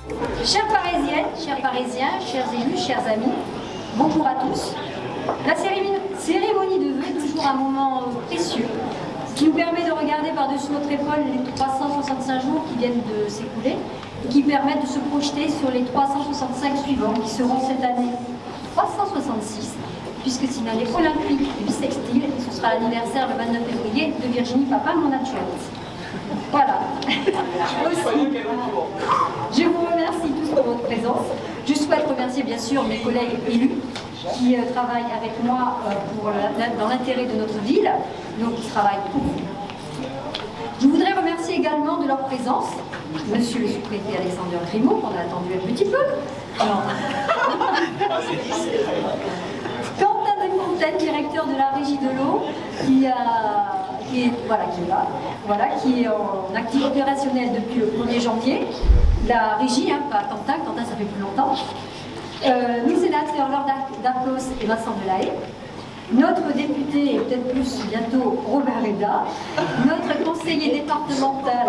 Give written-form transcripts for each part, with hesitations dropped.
Chères Parisiennes, chers Parisiens, chers élus, chers amis, bonjour à tous. La cérémonie de vœux est toujours un moment précieux qui nous permet de regarder par-dessus notre épaule les 365 jours qui viennent de s'écouler et qui permettent de se projeter sur les 365 suivants qui seront cette année 366, puisque c'est une année olympique et bissextile et ce sera l'anniversaire le 29 février de Virginie Papin, mon adjointe. Voilà. Aussi, je vous remercie tous pour votre présence. Je souhaite remercier bien sûr mes collègues élus qui travaillent avec moi dans l'intérêt de notre ville, donc qui travaillent pour vous. Je voudrais remercier également de leur présence monsieur le sous-préfet Alexandre Grimaud, qu'on a attendu un petit peu. Quentin Desfontaines, directeur de la régie de l'eau, qui est en activité opérationnelle depuis le 1er janvier. La régie, pas Quentin, ça fait plus longtemps. Nos sénateurs Laure Darcos et Vincent Delahaye. Notre député, et peut-être plus bientôt Robert Reda, notre conseiller départemental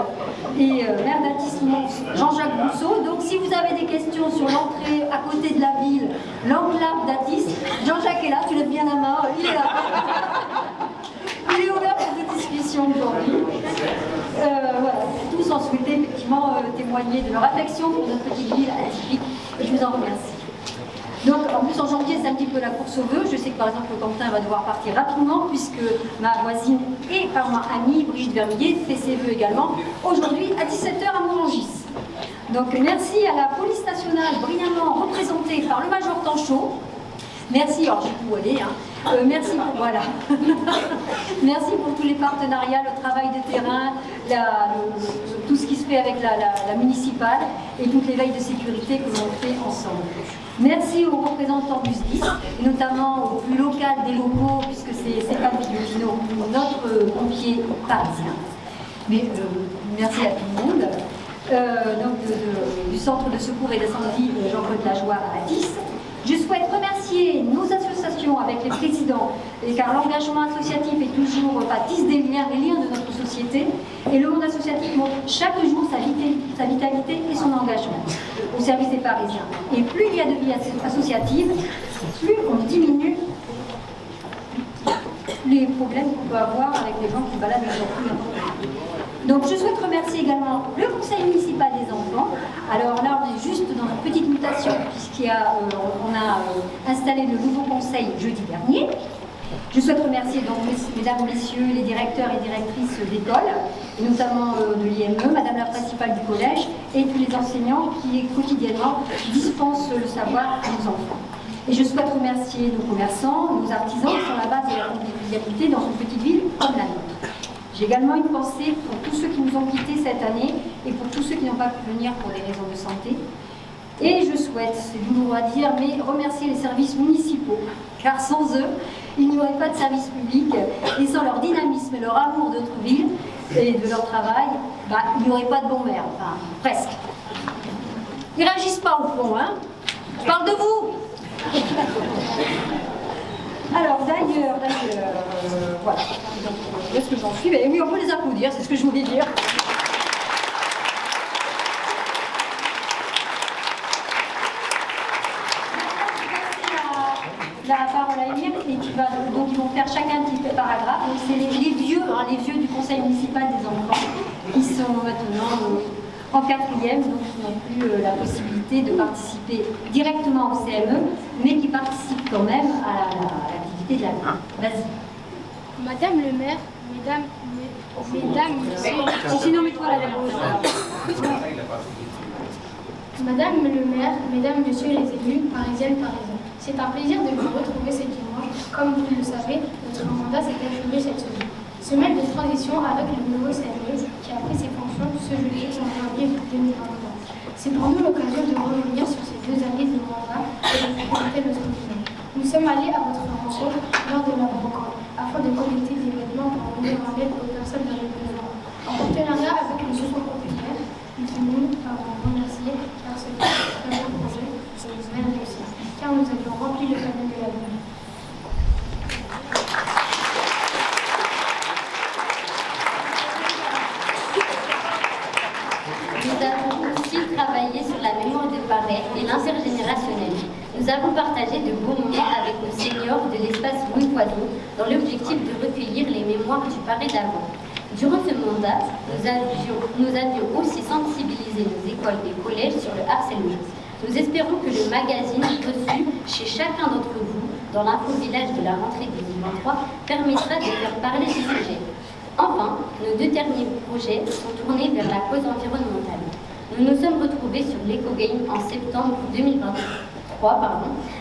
et maire d'Athis-Mons, Jean-Jacques Rousseau. Donc si vous avez des questions sur l'entrée à côté de la ville, l'enclave d'Athis, Jean-Jacques est là, tu lèves bien la main, il est là. Il est ouvert pour des discussions aujourd'hui. Voilà, tous ont souhaité effectivement témoigner de leur affection pour notre petite ville atypique et je vous en remercie. Donc en plus en janvier c'est un petit peu la course aux vœux. Je sais que par exemple Quentin va devoir partir rapidement puisque ma voisine et par ma amie Brigitte Vermillier fait ses vœux également aujourd'hui à 17h à Morangis. Donc merci à la police nationale brillamment représentée par le major Tanchot. Merci, alors j'ai tout volé, merci pour, voilà. Merci pour tous les partenariats, le travail de terrain, tout ce qui se fait avec la municipale et toutes les veilles de sécurité que l'on fait ensemble. Merci aux représentants du SDIS, et notamment au plus local des locaux, puisque c'est Stéphane Guillotino, notre pompier parisien. Mais merci à tout le monde. Du centre de secours et d'incendie Jean-Claude Lajoie à Athis. Je souhaite remercier nos associations avec les présidents, car l'engagement associatif est toujours tisse des liens de notre société, et le monde associatif montre chaque jour sa vitalité et son engagement au service des Parisiens. Et plus il y a de vie associative, plus on diminue les problèmes qu'on peut avoir avec les gens qui baladent n'importe où. Donc je souhaite remercier également le conseil municipal des enfants. Alors là on est juste dans une petite mutation puisqu'on a installé le nouveau conseil jeudi dernier. Je souhaite remercier donc mesdames, messieurs, les directeurs et directrices d'école, et notamment de l'IME, madame la principale du collège et tous les enseignants qui quotidiennement dispensent le savoir à nos enfants. Et je souhaite remercier nos commerçants, nos artisans qui sont la base de la convivialité dans une petite ville comme la nôtre. J'ai également une pensée pour tous ceux qui nous ont quittés cette année et pour tous ceux qui n'ont pas pu venir pour des raisons de santé. Et je souhaite, c'est douloureux à dire, mais remercier les services municipaux, car sans eux, il n'y aurait pas de service public, et sans leur dynamisme et leur amour de notre ville et de leur travail, il n'y aurait pas de bons maires, enfin, presque. Ils ne réagissent pas au fond, hein. Je parle de vous. Alors d'ailleurs, voilà. Donc, où est-ce que j'en suis? Oui, on peut les applaudir, c'est ce que je voulais dire. La parole à Emile et donc ils vont faire chacun un petit paragraphe. Donc c'est les vieux du conseil municipal des enfants qui sont maintenant en 4e, donc qui n'ont plus la possibilité de participer directement au CME, mais qui participent quand même à l'activité de la ville. Vas-y. Madame le maire, mesdames, messieurs... Sinon, mets-toi à la gauche. Madame le maire, mesdames, messieurs les élus, parisiennes, parisiens. C'est un plaisir de vous retrouver ce dimanche. Comme vous le savez, notre mandat s'est achevé cette semaine. Semaine de transition avec le nouveau CME qui a pris ses fonctions ce jeudi en janvier 2023. C'est pour nous l'occasion de revenir sur ces 2 années de mandat et de présenter notre opinion. Nous sommes allés à votre rencontre lors de la rencontre afin de collecter des vêtements pour venir en aide aux personnes dans le besoin. En partenariat avec le secours populaire, nous tenons à vous remercier car ce fut un très beau projet et une belle réussite, car nous avions rempli le panneau de la ville. Nous avons aussi travaillé sur la paraît et l'intergénérationnel. Nous avons partagé de beaux moments avec nos seniors de l'espace Louis Poitou dans l'objectif de recueillir les mémoires du Paris d'avant. Durant ce mandat, nous avions aussi sensibilisé nos écoles et collèges sur le harcèlement. Nous espérons que le magazine reçu chez chacun d'entre vous dans l'info-village de la rentrée 2023 permettra de faire parler du sujet. Enfin, nos 2 derniers projets sont tournés vers la cause environnementale. Nous nous sommes retrouvés sur l'EcoGame en septembre 2023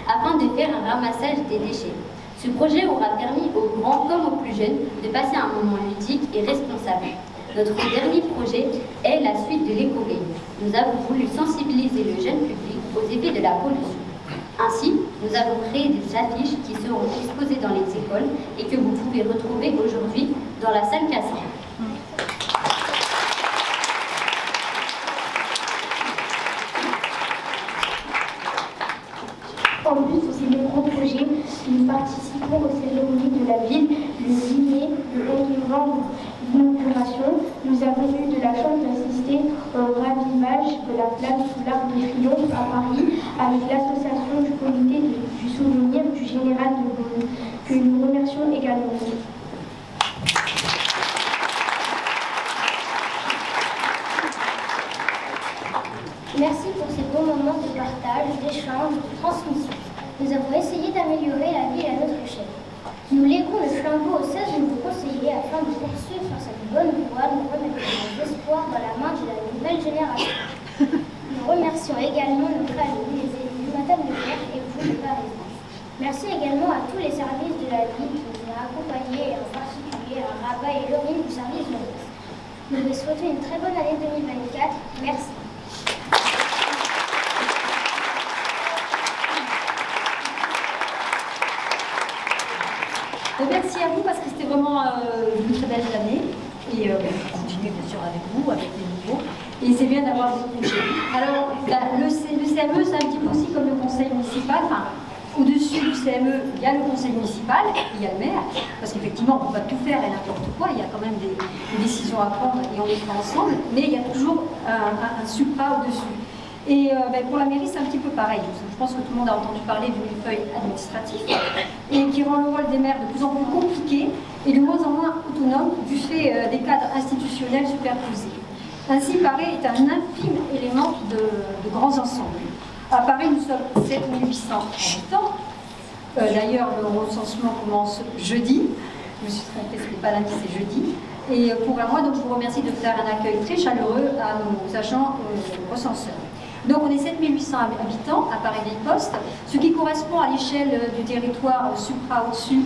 afin de faire un ramassage des déchets. Ce projet aura permis aux grands comme aux plus jeunes de passer un moment ludique et responsable. Notre dernier projet est la suite de l'EcoGame. Nous avons voulu sensibiliser le jeune public aux effets de la pollution. Ainsi, nous avons créé des affiches qui seront exposées dans les écoles et que vous pouvez retrouver aujourd'hui dans la salle Cassin. En plus de ces nombreux projets, nous participons aux cérémonies de la ville, le dîner, le 11 novembre, l'inauguration. Nous avons eu de la chance d'assister au ravivage de la place sous l'Arc de Triomphe à Paris avec l'association du comité du souvenir du général de Gaulle, que nous remercions également. Merci pour ces beaux moments de partage, d'échange, de transmission. Nous avons essayé d'améliorer la vie à notre échelle. Nous léguons le flambeau aux 16 nouveaux conseillers afin de poursuivre cette bonne voie. Nous remettons nos espoirs dans la main de la nouvelle génération. Nous remercions également notre amis, les élus, Madame le maire et vous, les Parisiens. Merci également à tous les services de la ville qui nous ont accompagnés, et en particulier à Rabat et Laurine du service jeunesse. Nous vous souhaitons une très bonne année 2024. Merci. Merci à vous parce que c'était vraiment une très belle année et on continue bien sûr avec vous, avec les nouveaux. Et c'est bien d'avoir des projets. Alors, le CME, c'est un petit peu aussi comme le conseil municipal. Enfin, au-dessus du CME, il y a le conseil municipal, il y a le maire, parce qu'effectivement, on ne peut pas tout faire et n'importe quoi. Il y a quand même des décisions à prendre et on les fait ensemble, mais il y a toujours un supra au-dessus. Et pour la mairie, c'est un petit peu pareil. Je pense que tout le monde a entendu parler du millefeuille administratif et qui rend le rôle des maires de plus en plus compliqué et de moins en moins autonome du fait des cadres institutionnels superposés. Ainsi, Paris est un infime élément de grands ensembles. À Paris, nous sommes 7800 habitants. D'ailleurs, le recensement commence jeudi. Je me suis trompée, ce n'est pas lundi, c'est jeudi. Et pour moi, donc, je vous remercie de faire un accueil très chaleureux à nos agents recenseurs. Donc on est 7800 habitants à Paris-Ville-Poste, ce qui correspond à l'échelle du territoire supra au-dessus,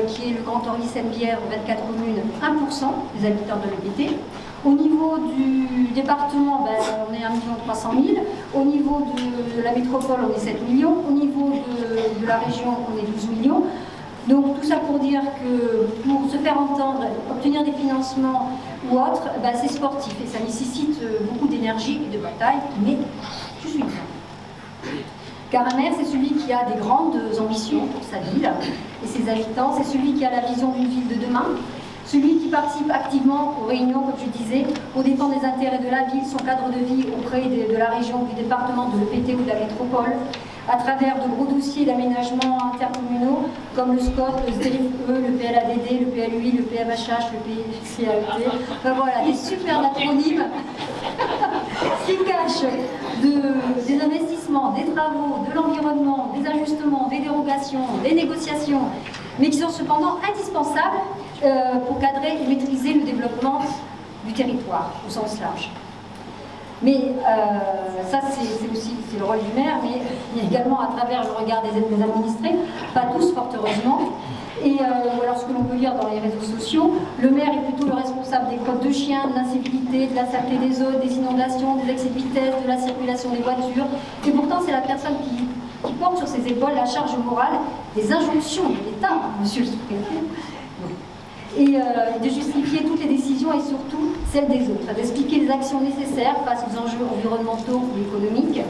qui est le Grand Orly-Seine-Bière, 24 communes, 1% des habitants de l'EPT. Au niveau du département, on est 1 300 000. Au niveau de la métropole, on est 7 millions. Au niveau de la région, on est 12 millions. Donc tout ça pour dire que pour se faire entendre, obtenir des financements ou autres, c'est sportif et ça nécessite beaucoup d'énergie et de bataille, mais je suis bien. Car un maire, c'est celui qui a des grandes ambitions pour sa ville et ses habitants, c'est celui qui a la vision d'une ville de demain, celui qui participe activement aux réunions, comme je disais, aux dépens des intérêts de la ville, son cadre de vie auprès de la région, du département, de l'EPT ou de la métropole, à travers de gros dossiers d'aménagement intercommunaux comme le SCOT, le ZLFE, le PLADD, le PLUI, le PMHH, le PCAET. Voilà, des super acronymes qui cachent des investissements, des travaux, de l'environnement, des ajustements, des dérogations, des négociations, mais qui sont cependant indispensables pour cadrer et maîtriser le développement du territoire au sens large. Mais ça, c'est aussi le rôle du maire, mais également à travers le regard des administrés, pas tous, fort heureusement. Et alors, ce que l'on peut lire dans les réseaux sociaux, le maire est plutôt le responsable des crottes de chiens, de l'incivilité, de la saleté des eaux, des inondations, des excès de vitesse, de la circulation des voitures. Et pourtant, c'est la personne qui porte sur ses épaules la charge morale des injonctions de l'État, monsieur le sous-préfet. Et de justifier toutes les décisions et surtout celles des autres, d'expliquer les actions nécessaires face aux enjeux environnementaux ou économiques.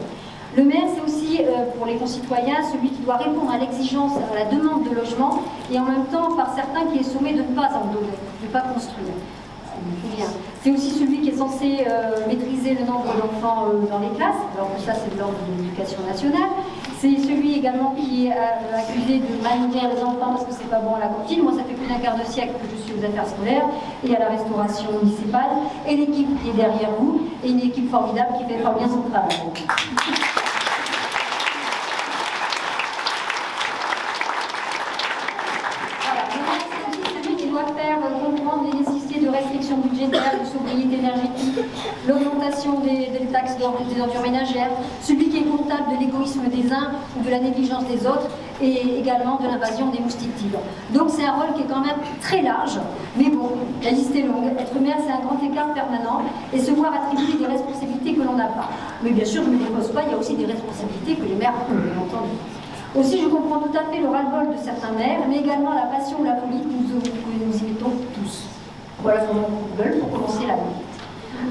Le maire, c'est aussi pour les concitoyens celui qui doit répondre à l'exigence, à la demande de logement et en même temps par certains qui est sommé de ne pas en donner, de ne pas construire. C'est aussi celui qui est censé maîtriser le nombre d'enfants dans les classes, alors que ça c'est de l'ordre de l'éducation nationale. C'est celui également qui est accusé de mal nourrir les enfants parce que c'est pas bon à la cantine. Moi, ça fait plus d'un quart de siècle que je suis aux affaires scolaires et à la restauration municipale. Et l'équipe qui est derrière vous est une équipe formidable qui fait fort bien son travail. Faire comprendre les nécessités de restrictions budgétaires, de sobriété énergétique, l'augmentation des taxes des ordures ménagères, celui qui est comptable de l'égoïsme des uns ou de la négligence des autres, et également de l'invasion des moustiques tigres. Donc c'est un rôle qui est quand même très large, mais bon, la liste est longue. Être maire, c'est un grand écart permanent, et se voir attribuer des responsabilités que l'on n'a pas. Mais bien sûr, je ne me dépose pas, il y a aussi des responsabilités que les maires ont, bien entendu. Aussi, je comprends tout à fait le ras-le-bol de certains maires, mais également la passion ou la folie que nous imitons tous. Voilà comment on veut pour commencer la vie.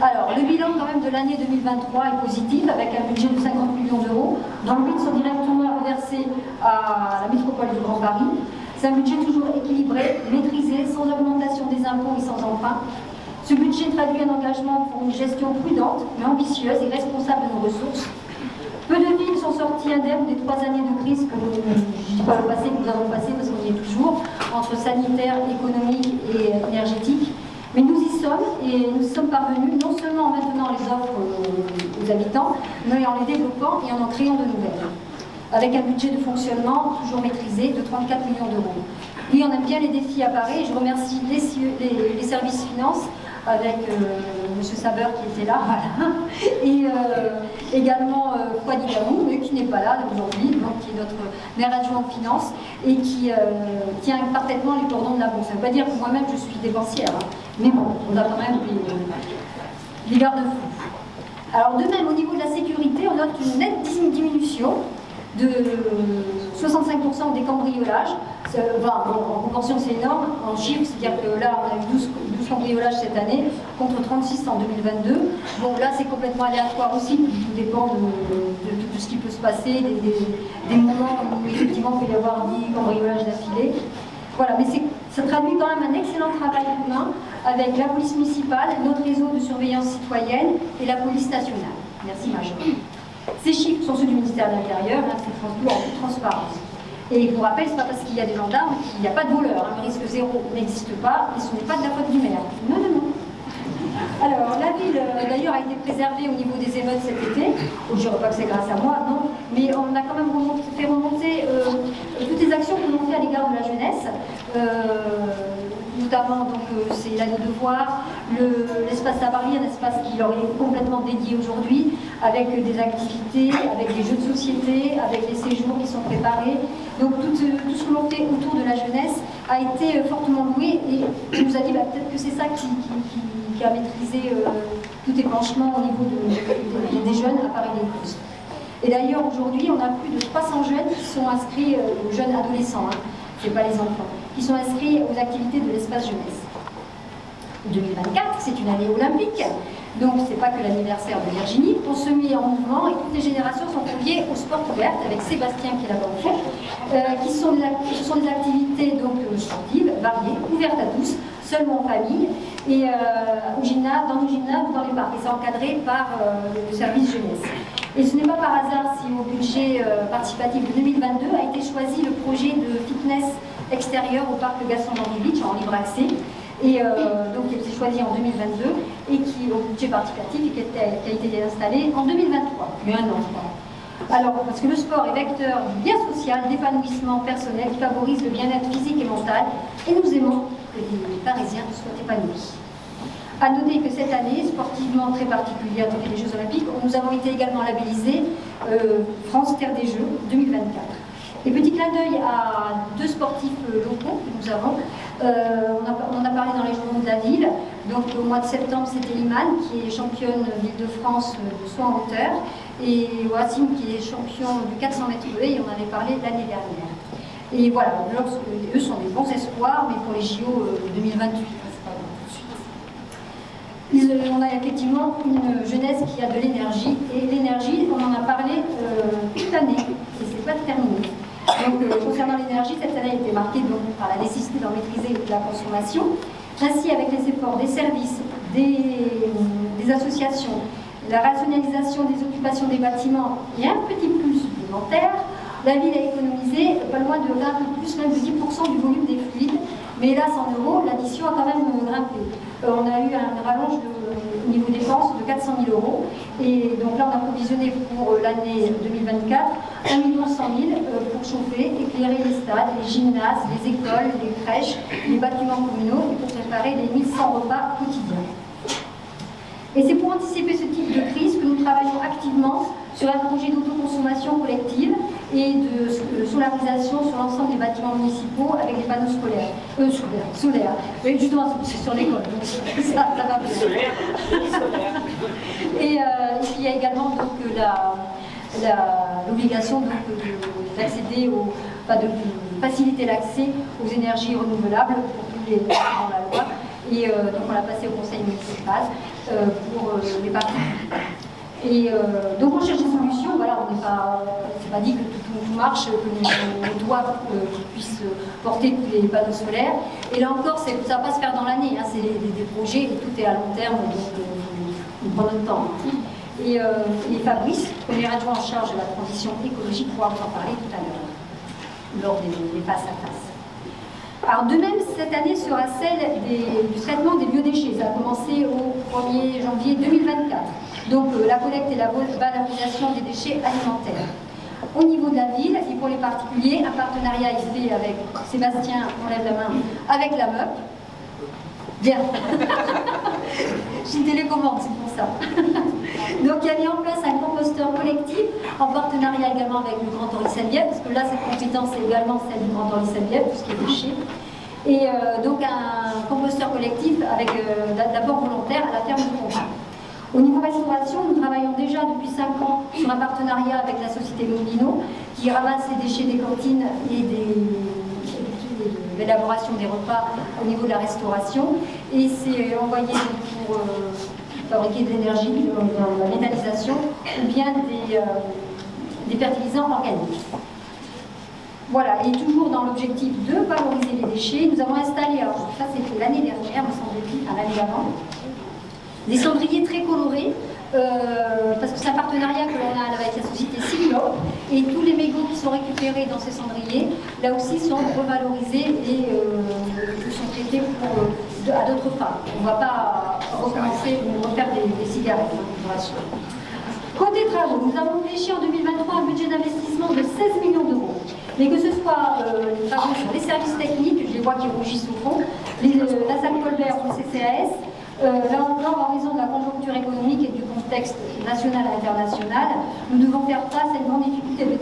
Alors, le bilan quand même de l'année 2023 est positif, avec un budget de 50 millions d'euros, dont 8 sont directement reversés à la métropole du Grand Paris. C'est un budget toujours équilibré, maîtrisé, sans augmentation des impôts et sans emprunt. Ce budget traduit un engagement pour une gestion prudente, mais ambitieuse et responsable de nos ressources. Peu de villes sont sorties indemnes des 3 années de crise que je ne dis pas le passé, que nous avons passé parce qu'on y est toujours, entre sanitaire, économique et énergétique. Mais nous y sommes et nous y sommes parvenus non seulement en maintenant les offres aux habitants, mais en les développant et en créant de nouvelles. Avec un budget de fonctionnement toujours maîtrisé de 34 millions d'euros. Oui, on aime bien les défis à Paris. Je remercie les services finances avec M. Saber qui était là, voilà. Et également Fouadi Gamou, mais qui n'est pas là aujourd'hui, donc qui est notre maire adjoint de finances et qui tient parfaitement les cordons de la bourse. Ça ne veut pas dire que moi-même je suis dépensière, hein. Mais bon, on a quand même des garde-fous. Alors de même, au niveau de la sécurité, on note une nette diminution de 65% des cambriolages. Enfin, en proportion, c'est énorme. En chiffres, c'est-à-dire que là, on a eu 12 cambriolages cette année, contre 36 en 2022. Bon, là, c'est complètement aléatoire aussi, tout dépend de tout ce qui peut se passer, des moments où effectivement il peut y avoir 10 cambriolages d'affilée. Voilà, mais ça traduit quand même un excellent travail commun avec la police municipale, notre réseau de surveillance citoyenne et la police nationale. Merci, Major. Ces chiffres sont ceux du ministère de l'Intérieur, hein, c'est en toute transparence. Et pour rappel, ce n'est pas parce qu'il y a des gendarmes qu'il n'y a pas de voleurs. Hein. Le risque zéro n'existe pas et ce n'est pas de la faute du maire. Non, non, non. Alors, la ville, d'ailleurs, a été préservée au niveau des émeutes cet été. Je ne dirais pas que c'est grâce à moi, non. Mais on a quand même fait remonter toutes les actions que l'on fait à l'égard de la jeunesse. Notamment, c'est l'année de devoir, l'espace Savary, un espace qui leur est complètement dédié aujourd'hui, avec des activités, avec des jeux de société, avec des séjours qui sont préparés. Donc tout ce que l'on fait autour de la jeunesse a été fortement loué et on nous a dit peut-être que c'est ça qui a maîtrisé tout épanchement au niveau des jeunes à Paris-les-Cousses. Et d'ailleurs aujourd'hui on a plus de 300 jeunes qui sont inscrits, jeunes adolescents, hein, c'est pas les enfants, qui sont inscrits aux activités de l'espace jeunesse. 2024, c'est une année olympique, donc c'est pas que l'anniversaire de Virginie. On se met en mouvement et toutes les générations sont conviées au sport ouvert avec Sébastien qui est là-bas au fond, ce sont des activités donc sportives, variées, ouvertes à tous, seulement en famille, et dans nos gymnases ou dans les parcs. Et c'est encadré par le service jeunesse. Et ce n'est pas par hasard si au budget participatif de 2022 a été choisi le projet de fitness extérieur au parc Gaston-Jean-Villitch en libre accès. Et donc il a été choisi en 2022 et qui au budget participatif et qui a été installé en 2023, il y a un an je crois. Alors, parce que le sport est vecteur du lien social, d'épanouissement personnel, qui favorise le bien-être physique et mental, et nous aimons que les Parisiens soient épanouis. À noter que cette année, sportivement très particulière depuis les Jeux Olympiques, nous avons été également labellisés France Terre des Jeux 2024. Et petit clin d'œil à 2 sportifs locaux que nous avons. On en a parlé dans les journaux de la ville. Donc au mois de septembre, c'était Iman qui est championne d'Île-de-France de saut en hauteur et Wassim qui est champion du 400 mètres haies et on en avait parlé l'année dernière. Et voilà, eux sont des bons espoirs, mais pour les JO 2028. On a effectivement une jeunesse qui a de l'énergie, et l'énergie, on en a parlé toute l'année, et c'est pas terminé. Donc concernant l'énergie, cette année a été marquée donc, par la nécessité d'en maîtriser la consommation, Ainsi, avec les efforts des services, des associations, la rationalisation des occupations des bâtiments et un petit plus supplémentaire, la ville a économisé pas loin de un peu plus, même de 10% du volume des fluides, mais hélas en euros, l'addition a quand même grimpé. On a eu un rallonge au niveau dépenses de 400 000 euros, et donc là on a provisionné pour l'année 2024 1 100 000 pour chauffer, éclairer les stades, les gymnases, les écoles, les crèches, les bâtiments communaux et pour préparer les 1100 repas quotidiens. Et c'est pour anticiper ce type de crise que nous travaillons activement sur un projet d'autoconsommation collective et de solarisation sur l'ensemble des bâtiments municipaux avec des panneaux solaires. Oui, justement, c'est sur l'école, donc ça va bien. Solaire. Et il y a également donc l'obligation d'accéder de faciliter l'accès aux énergies renouvelables pour tous les dans la loi. Et donc on l'a passé au conseil municipal pour les particuliers. Et donc on cherche des solutions, voilà, c'est pas dit que tout marche, que nos toits puissent porter tous les panneaux solaires. Et là encore, ça ne va pas se faire dans l'année, hein, c'est des projets et tout est à long terme, donc il prend le temps. Et Fabrice, premier adjoint en charge de la transition écologique, pourra vous en parler tout à l'heure, lors des face à face. Alors de même, cette année sera celle du traitement des biodéchets. Ça a commencé au 1er janvier 2024. Donc la collecte et la valorisation des déchets alimentaires. Au niveau de la ville et pour les particuliers, un partenariat est fait avec Sébastien, on lève la main, avec la MUP. Bien. J'ai une télécommande, c'est pour ça. Donc il y a mis en place un composteur collectif en partenariat également avec le Grand Henri Salviette, parce que là cette compétence est également celle du Grand Henri Salviette, tout ce qui est déchets. Et donc un composteur collectif avec d'abord volontaire à la ferme de Combat. Au niveau restauration, nous travaillons déjà depuis 5 ans sur un partenariat avec la société Molino qui ramasse les déchets des cantines et de l'élaboration des repas au niveau de la restauration. Et c'est envoyé pour fabriquer de l'énergie, de la méthanisation ou bien des fertilisants organiques. Voilà, et toujours dans l'objectif de valoriser les déchets, nous avons installé, alors ça c'était l'année dernière, me semble-t-il, l'année d'avant, des cendriers très colorés, parce que c'est un partenariat que l'on a avec la société Cyclope, et tous les mégots qui sont récupérés dans ces cendriers, là aussi sont revalorisés et sont traités à d'autres fins. On ne va pas recommencer ou refaire des cigarettes, je vous rassure. Côté travaux, nous avons fléché en 2023 un budget d'investissement de 16 millions d'euros. Mais que ce soit les travaux sur les services techniques, je les vois qui rougissent au fond, la salle Colbert ou le CCAS, là encore, en raison de la conjoncture économique et du contexte national et international, nous devons faire face à une grande difficulté de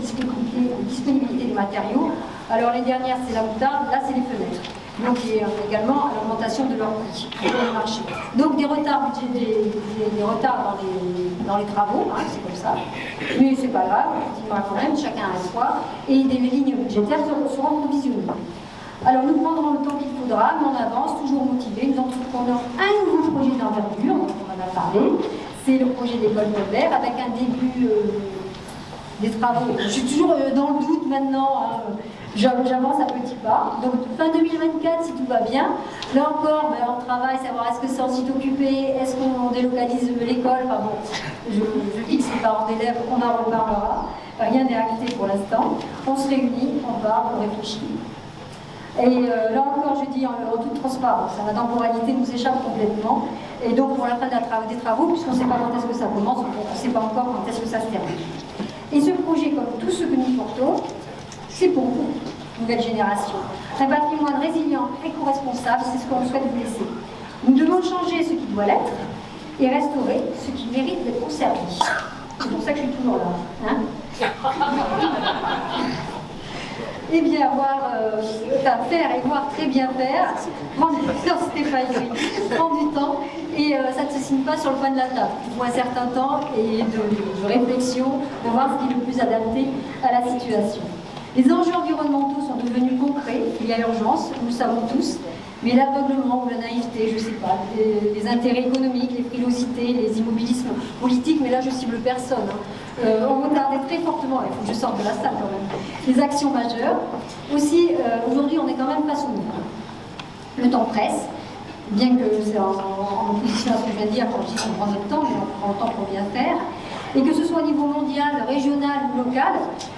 disponibilité des matériaux. Alors les dernières, c'est la moutarde, là c'est les fenêtres. Donc il y a également l'augmentation de leur prix sur le marché. Donc des retards, des retards dans les travaux, hein, c'est comme ça. Mais c'est pas grave, on continuera quand même, chacun à la fois. Et les lignes budgétaires seront provisionnées. Alors nous prendrons le temps qu'il faudra, mais on avance, toujours motivés. Nous entreprenons un nouveau projet d'envergure, dont on en a parlé. C'est le projet d'école Colbert, avec un début des travaux. Je suis toujours dans le doute maintenant, hein. J'avance à petits pas. Donc fin 2024, si tout va bien. Là encore, on travaille, savoir est-ce que c'est en site occupé, est-ce qu'on délocalise l'école. Enfin bon, je fixe les parents d'élèves, on en reparlera. Rien n'est acté pour l'instant. On se réunit, on parle, on réfléchit. Et là encore, je dis en toute transparence, la temporalité nous échappe complètement. Et donc pour la fin des travaux, puisqu'on ne sait pas quand est-ce que ça commence, on ne sait pas encore quand est-ce que ça se termine. Et ce projet, comme tout ce que nous portons, c'est pour vous, nouvelle génération. Un patrimoine résilient, éco-responsable, c'est ce qu'on souhaite vous laisser. Nous devons changer ce qui doit l'être et restaurer ce qui mérite d'être conservé. C'est pour ça que je suis toujours là. Hein. Eh bien, faire et voir très bien faire, prendre du temps, et ça ne se signe pas sur le coin de la table. Il faut un certain temps et de réflexion pour voir ce qui est le plus adapté à la situation. Les enjeux environnementaux sont devenus concrets, il y a urgence, nous le savons tous, mais l'aveuglement ou la naïveté, je ne sais pas, les intérêts économiques, les frilosités, les immobilismes politiques, mais là je cible personne, hein, ont retardé très fortement, il faut que je sorte de la salle quand même, les actions majeures. Aussi, aujourd'hui on est quand même face au mur. Le temps presse, bien que c'est en opposition à ce que je viens de dire quand je dis qu'on prend notre temps, mais on prend le temps pour bien faire. Et que ce soit au niveau mondial, régional ou local,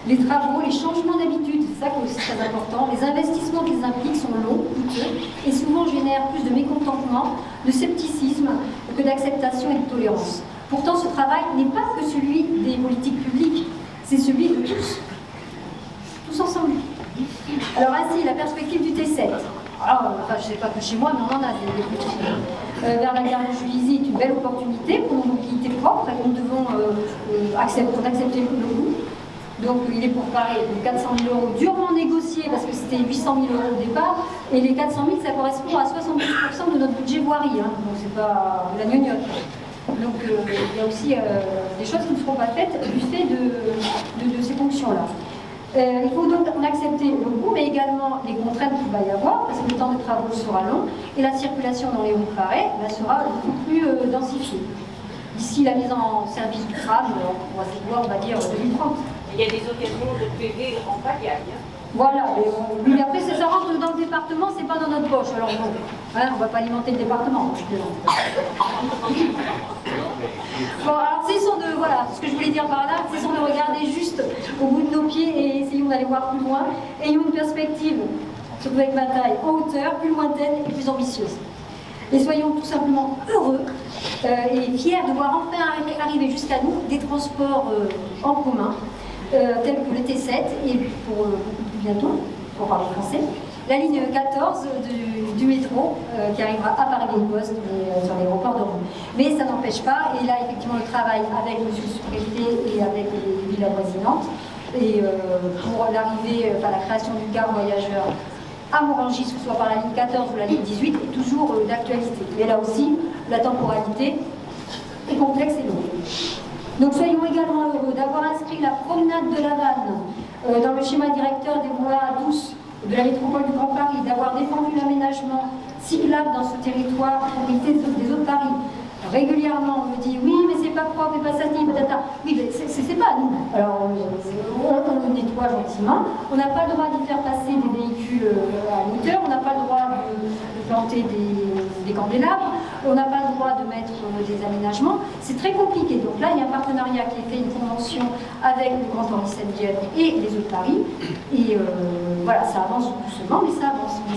les travaux, les changements d'habitude, c'est ça qui est aussi très important, les investissements qu'ils impliquent sont longs, coûteux, et souvent génèrent plus de mécontentement, de scepticisme que d'acceptation et de tolérance. Pourtant, ce travail n'est pas que celui des politiques publiques, c'est celui de tous ensemble. Alors ainsi, la perspective du T7. Alors, enfin, je ne sais pas que chez moi, mais on en a des petits. Vers la gare de Juvisy est une belle opportunité pour nos mobilités propres et nous devons accepter le coût. Donc il est pour Paris de 400 000 € durement négocié parce que c'était 800 000 € au départ et les 400 000 ça correspond à 70% de notre budget voirie, hein. Donc c'est pas de la gnognotte. Donc il y a aussi des choses qui ne seront pas faites du fait de ces fonctions-là. Il faut donc accepter le coût, mais également les contraintes qu'il va y avoir, parce que le temps de travaux sera long, et la circulation dans les Hauts-de-Carré sera beaucoup plus densifiée. D'ici la mise en service du tram, on va se voir, on va dire, 2030. Il y a des occasions de PV en pagaille. Voilà, mais après, ça rentre dans le département, c'est pas dans notre poche, alors bon, hein, on va pas alimenter le département, je plaisante. Bon, alors cessons de, voilà, ce que je voulais dire par là, cessons de regarder juste au bout de nos pieds et essayons d'aller voir plus loin. Ayons une perspective, surtout avec ma taille, en hauteur, plus lointaine et plus ambitieuse. Et soyons tout simplement heureux et fiers de voir enfin arriver jusqu'à nous des transports en commun, tels que le T7 et pour beaucoup plus bientôt, pour parler français, la ligne 14 du métro qui arrivera à Paris-Poste et sur l'aéroport de Rouen. Mais ça n'empêche pas, et là effectivement le travail avec M. le sous-préfet et avec les villes avoisinantes, et pour l'arrivée, la création du car voyageur à Morangis, que ce soit par la ligne 14 ou la ligne 18, est toujours d'actualité. Mais là aussi, la temporalité est complexe et longue. Donc soyons également heureux d'avoir inscrit la promenade de la Vanne dans le schéma directeur des voies douces de la métropole du Grand Paris, d'avoir défendu l'aménagement cyclable dans ce territoire propriété des autres Paris. Régulièrement, on me dit oui, mais c'est pas propre, et pas ça, patata. Oui, mais c'est pas à nous. Alors, on nettoie gentiment. On n'a pas le droit d'y faire passer des véhicules à l'auteur. On n'a pas le droit de planter des candélabres. On n'a pas le droit de mettre des aménagements. C'est très compliqué. Donc là, il y a un partenariat qui est fait, une convention avec le Grand Henri Saint-Diède et les autres Paris. Et voilà, ça avance doucement, mais ça avance. Mais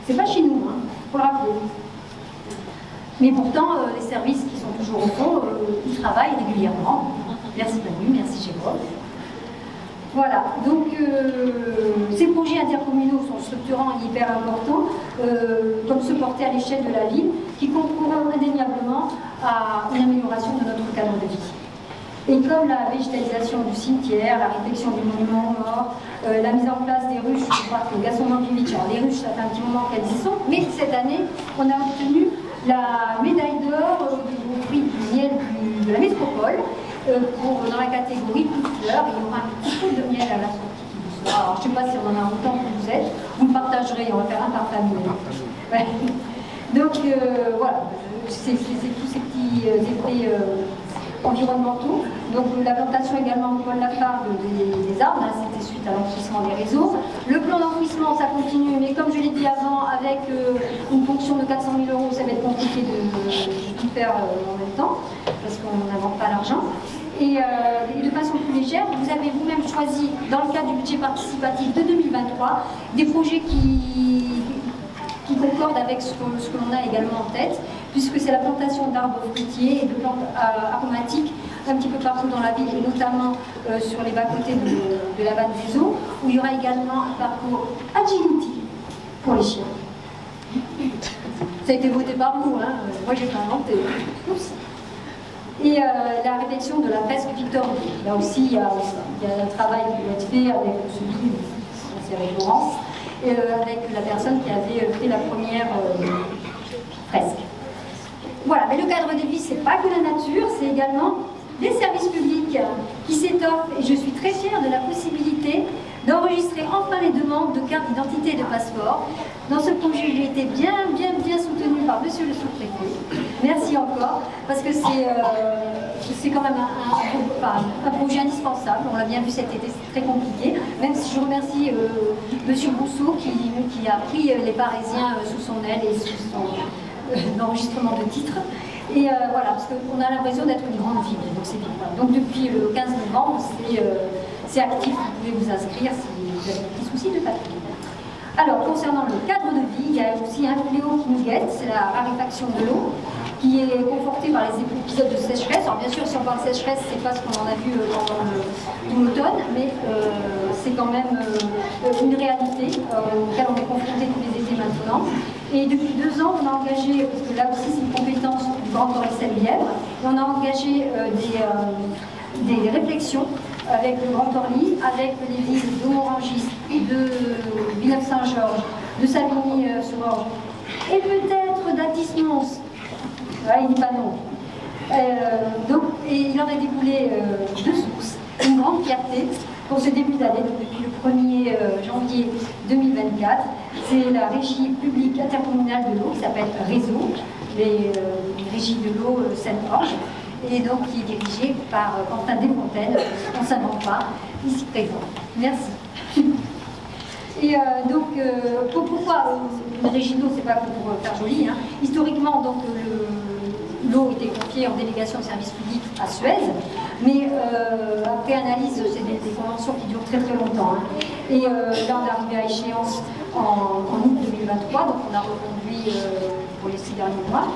c'est pas chez nous, hein, faut le rappeler. Mais pourtant, les services qui sont toujours au fond, ils travaillent régulièrement. Merci Manu, merci Jérôme. Voilà, donc ces projets intercommunaux sont structurants et hyper importants, comme ceux portés à l'échelle de la ville, qui concourront indéniablement à une amélioration de notre cadre de vie. Et comme la végétalisation du cimetière, la réflexion du monument aux morts, la mise en place des ruches, je crois que Gaston Mankiewicz, alors les ruches, ça fait un petit moment qu'elles y sont, mais cette année, on a obtenu la médaille d'or au prix du miel de la métropole dans la catégorie coup de fleurs. Il y aura un petit peu de miel à la sortie qui vous sera. Alors, je ne sais pas si on en a autant que vous êtes. Vous le partagerez, on va faire un par famille. Ouais. Donc voilà, c'est tous ces petits effets environnementaux. Donc la plantation également au Paul Lafargue des arbres, hein, c'était suite à l'enfouissement des réseaux. Le plan d'enfouissement, ça continue, mais comme je l'ai dit avant, avec une ponction de 400 000 €, ça va être compliqué de tout faire en même temps, parce qu'on n'invente pas l'argent. Et de façon plus légère, vous avez vous-même choisi, dans le cadre du budget participatif de 2023, des projets qui concordent avec ce que l'on a également en tête, puisque c'est la plantation d'arbres fruitiers et de plantes aromatiques un petit peu partout dans la ville, et notamment sur les bas-côtés de la Vanne des Eaux, où il y aura également un parcours agility pour les chiens. Ça a été voté par vous, hein. Moi j'ai pas inventé. Oups. Et la réflexion de la fresque Victor Hugo. Là aussi, il y a un travail qui doit être fait avec celui, c'est avec Laurence, et avec la personne qui avait fait la première fresque. Voilà, mais le cadre de vie, c'est pas que la nature, c'est également des services publics qui s'étoffent, et je suis très fière de la possibilité d'enregistrer enfin les demandes de carte d'identité et de passeport. Dans ce projet, j'ai été bien soutenu par monsieur le sous-préfet. Merci encore, parce que c'est c'est quand même un projet indispensable. On l'a bien vu cet été, c'est très compliqué. Même si je remercie Monsieur Rousseau qui a pris les Parisiens sous son aile et sous son enregistrement de titres. Et voilà, parce qu'on a l'impression d'être une grande ville, donc c'est bien. Donc depuis le 15 novembre, c'est actif, vous pouvez vous inscrire si vous avez des soucis de papier. Alors, concernant le cadre de vie, il y a aussi un fléau qui nous guette, c'est la raréfaction de l'eau, qui est confortée par les épisodes de sécheresse. Alors bien sûr, si on parle de sécheresse, c'est pas ce qu'on en a vu pendant l'automne, mais c'est quand même une réalité auquel on est confronté tous les étés maintenant. Et depuis 2 ans, on a engagé, parce que là aussi c'est une compétence du Grand Orly-Seine-Lièvre, on a engagé des réflexions avec le Grand Orly, avec les villes de Morangis, de Villeneuve-Saint-Georges, de Savigny-sur-Orge, et peut-être d'Athis-Mons. Ah, il dit pas non. Et il en a découlé 2 sources. Une grande fierté pour ce début d'année, donc depuis le 1er janvier 2024. C'est la régie publique intercommunale de l'eau qui s'appelle Réseau, les régies de l'eau Seine-Orge, et donc qui est dirigée par Quentin Desfontaines, on ne s'invente pas, ici présent. Merci. Et pourquoi une régie de l'eau, c'est pas que pour faire joli, hein. Historiquement, donc l'eau était confiée en délégation de service public à Suez, mais après analyse, c'est des conventions qui durent très très longtemps. Hein. Et là, on est arrivé à échéance en août 2023, donc on a reconduit pour les 6 derniers mois.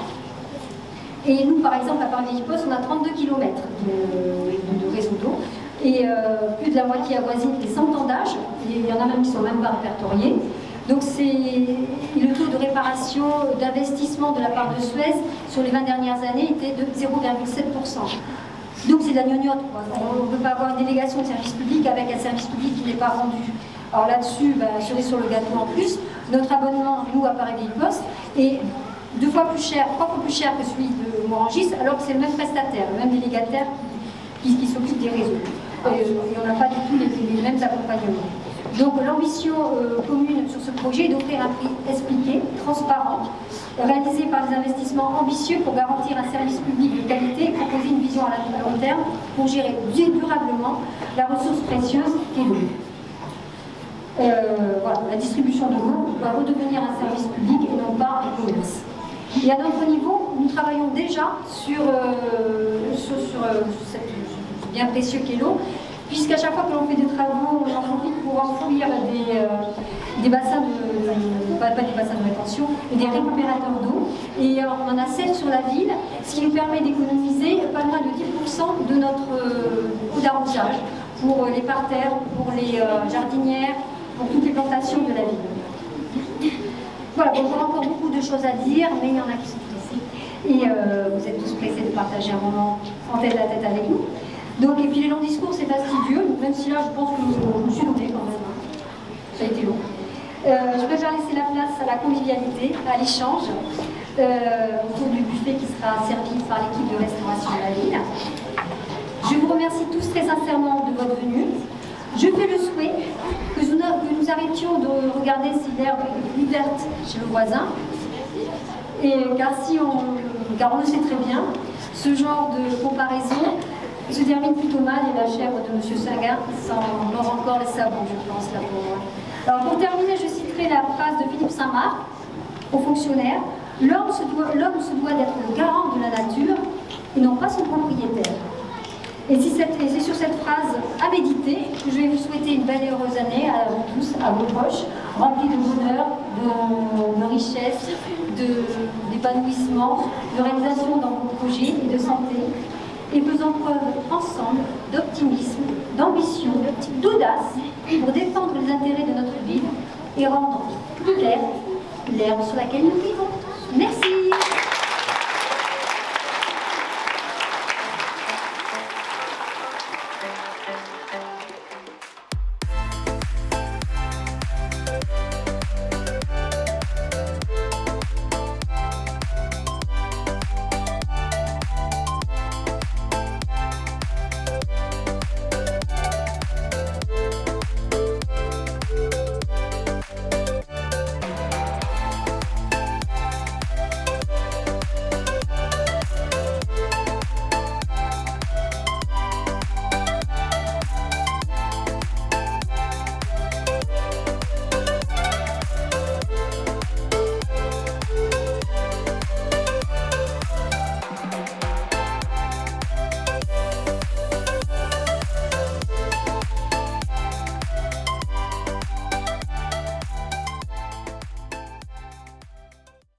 Et nous, par exemple, à Paris-Vieille-Poste, on a 32 km de réseau d'eau. Et plus de la moitié avoisine les 100 ans d'âge. Il y en a même qui ne sont même pas répertoriés. Donc le taux de réparation d'investissement de la part de Suez sur les 20 dernières années était de 0,7%. Donc c'est de la gnognotte, quoi. On ne peut pas avoir une délégation de service public avec un service public qui n'est pas rendu. Alors là-dessus, cerise sur le gâteau en plus, notre abonnement, nous, à Paris-Vieille-Poste, est 2 fois plus cher, 3 fois plus cher que celui de Morangis, alors que c'est le même prestataire, le même délégataire qui s'occupe des réseaux. Et on n'a pas du tout les mêmes accompagnements. Donc l'ambition commune sur ce projet est d'offrir un prix expliqué, transparent, réalisé par des investissements ambitieux pour garantir un service public de qualité et proposer une vision à long terme pour gérer durablement la ressource précieuse qu'est l'eau. Voilà, la distribution de l'eau doit redevenir un service public et non pas un commerce. Et à notre niveau, nous travaillons déjà sur ce bien précieux qu'est l'eau, puisqu'à chaque fois que l'on fait des travaux, on en profite pour enfouir des bassins pas des bassins de rétention, mais des récupérateurs d'eau. Et on en a 7 sur la ville, ce qui nous permet d'économiser pas loin de 10% de notre eau d'arrosage pour les parterres, pour les jardinières, pour toutes les plantations de la ville. Voilà, donc on a encore beaucoup de choses à dire, mais il y en a qui sont pressés. Et vous êtes tous pressés de partager un moment en tête à tête avec nous. Donc, et puis les longs discours, c'est fastidieux, même si là, je pense que je me suis donnée quand même. Ça a été long. Je préfère laisser la place à la convivialité, à l'échange, autour du buffet qui sera servi par l'équipe de restauration de la ville. Je vous remercie tous très sincèrement de votre venue. Je fais le souhait que nous arrêtions de regarder si l'herbe est plus verte chez le voisin, car on le sait très bien, ce genre de comparaison se termine plutôt mal et la chèvre de M. Seguin s'en mord encore les sabots, je pense, là pour moi. Alors pour terminer, je citerai la phrase de Philippe Saint-Marc, au fonctionnaire: l'homme se doit d'être le garant de la nature et non pas son propriétaire. Et c'est sur cette phrase à méditer que je vais vous souhaiter une belle et heureuse année à vous tous, à vos proches, remplie de bonheur, de richesse, d'épanouissement, de réalisation dans vos projets et de santé, et faisant preuve ensemble d'optimisme, d'ambition, d'audace pour défendre les intérêts de notre ville et rendre plus clair l'herbe sur laquelle nous